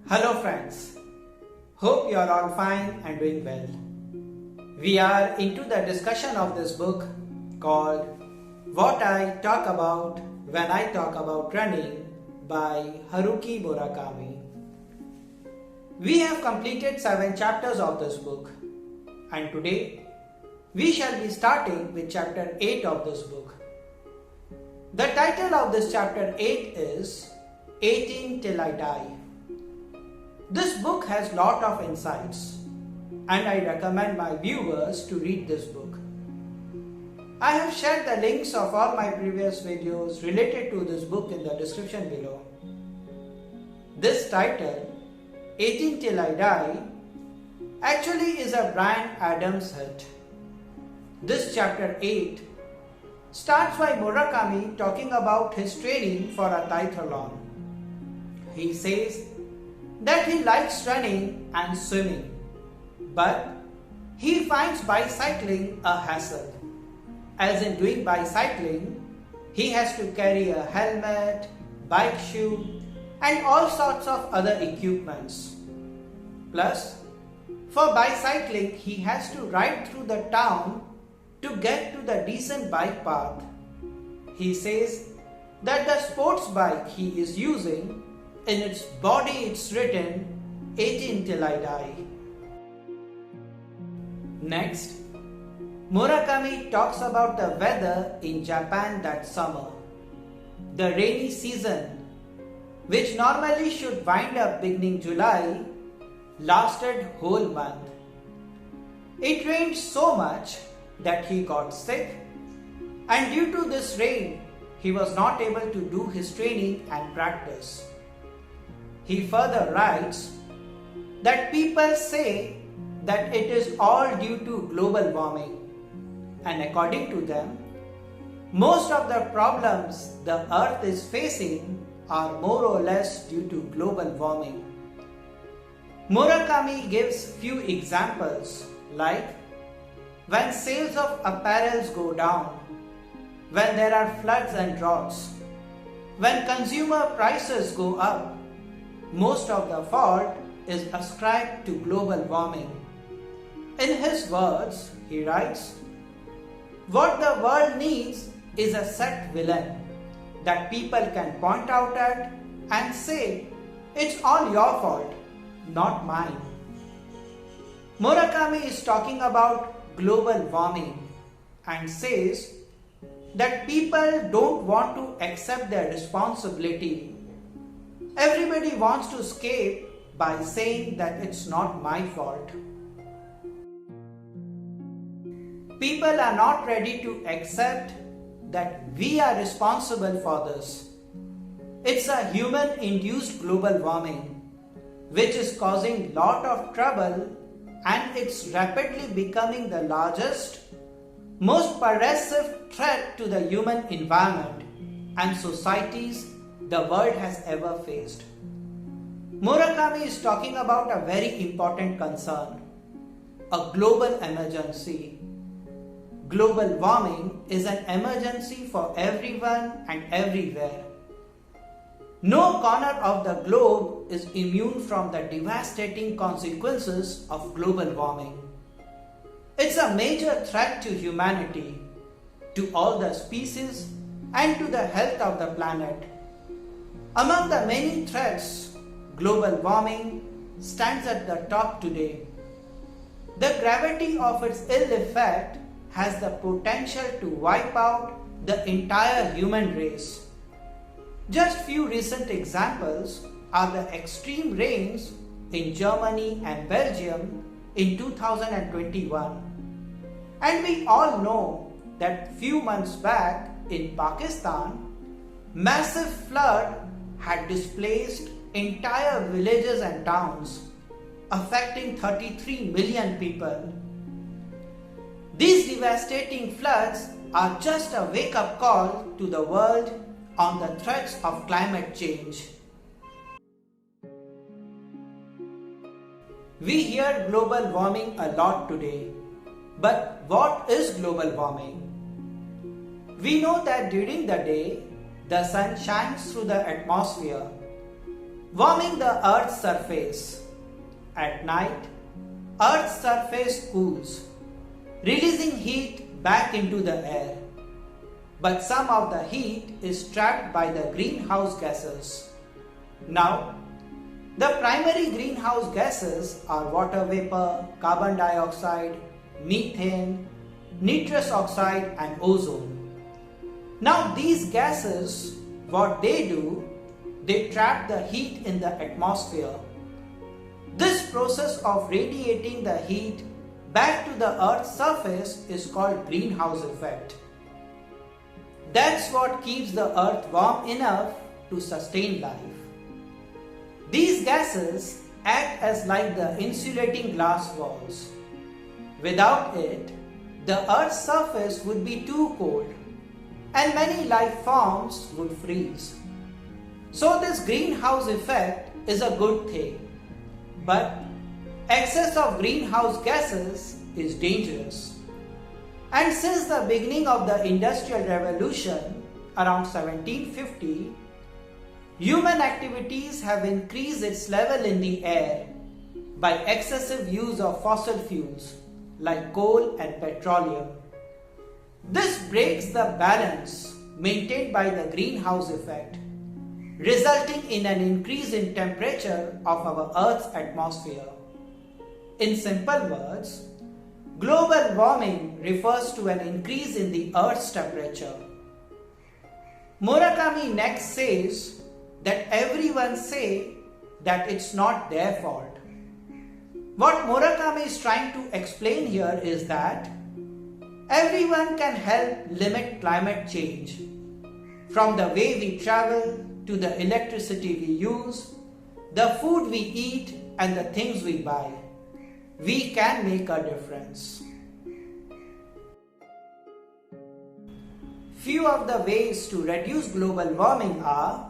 Hello friends, hope you are all fine and doing well. We are into the discussion of this book called What I Talk About When I Talk About Running by Haruki Murakami. We have completed 7 chapters of this book and today we shall be starting with chapter 8 of this book. The title of this chapter 8 is 18 Till I Die. This book has lot of insights and I recommend my viewers to read this book. I have shared the links of all my previous videos related to this book in the description below. This title, 18 Till I Die, actually is a Bryan Adams hit. This chapter 8 starts by Murakami talking about his training for a triathlon. He says that he likes running and swimming, but he finds bicycling a hassle. As in doing bicycling, he has to carry a helmet, bike shoe, and all sorts of other equipments. Plus, for bicycling, he has to ride through the town to get to the decent bike path. He says that the sports bike he is using, in its body it's written 18 Till I Die. Next, Murakami talks about the weather in Japan that summer. The rainy season, which normally should wind up beginning July, lasted whole month. It rained so much that he got sick, and due to this rain, he was not able to do his training and practice. He further writes that people say that it is all due to global warming, and according to them, most of the problems the earth is facing are more or less due to global warming. Murakami gives few examples like when sales of apparels go down, when there are floods and droughts, when consumer prices go up, most of the fault is ascribed to global warming. In his words, he writes, "What the world needs is a set villain that people can point out at and say, it's all your fault, not mine." Murakami is talking about global warming and says that people don't want to accept their responsibility. Everybody wants to escape by saying that it's not my fault. People are not ready to accept that we are responsible for this. It's a human-induced global warming, which is causing lot of trouble, and it's rapidly becoming the largest, most pervasive threat to the human environment and societies the world has ever faced. Murakami is talking about a very important concern, a global emergency. Global warming is an emergency for everyone and everywhere. No corner of the globe is immune from the devastating consequences of global warming. It's a major threat to humanity, to all the species, and to the health of the planet. Among the many threats, global warming stands at the top today. The gravity of its ill effect has the potential to wipe out the entire human race. Just few recent examples are the extreme rains in Germany and Belgium in 2021. And we all know that few months back in Pakistan, massive flood had displaced entire villages and towns, affecting 33 million people. These devastating floods are just a wake-up call to the world on the threats of climate change. We hear global warming a lot today, but what is global warming? We know that during the day, the sun shines through the atmosphere Warming the Earth's surface. At night, Earth's surface cools, releasing heat back into the air. But some of the heat is trapped by the greenhouse gases. Now, the primary greenhouse gases are water vapor, carbon dioxide, methane, nitrous oxide and ozone. Now these gases, what they do, they trap the heat in the atmosphere. This process of radiating the heat back to the Earth's surface is called greenhouse effect. That's what keeps the Earth warm enough to sustain life. These gases act as like the insulating glass walls. Without it, the Earth's surface would be too cold and many life forms would freeze. So this greenhouse effect is a good thing. But excess of greenhouse gases is dangerous. And since the beginning of the Industrial Revolution around 1750, human activities have increased its level in the air by excessive use of fossil fuels like coal and petroleum. This breaks the balance maintained by the greenhouse effect, resulting in an increase in temperature of our Earth's atmosphere. In simple words, global warming refers to an increase in the Earth's temperature. Murakami next says that everyone say that it's not their fault. What Murakami is trying to explain here is that everyone can help limit climate change. From the way we travel to the electricity we use, the food we eat and the things we buy, we can make a difference. Few of the ways to reduce global warming are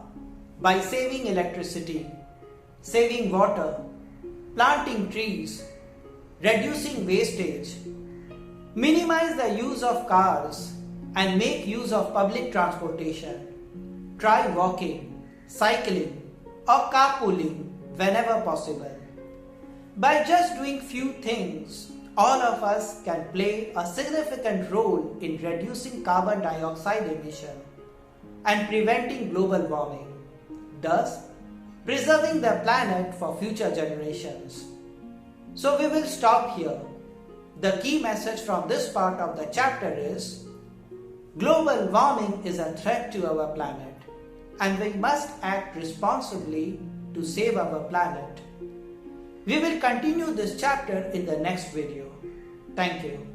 by saving electricity, saving water, planting trees, reducing wastage, minimize the use of cars and make use of public transportation. Try walking, cycling or carpooling whenever possible. By just doing few things, all of us can play a significant role in reducing carbon dioxide emission and preventing global warming, thus preserving the planet for future generations. So we will stop here. The key message from this part of the chapter is global warming is a threat to our planet and we must act responsibly to save our planet. We will continue this chapter in the next video. Thank you.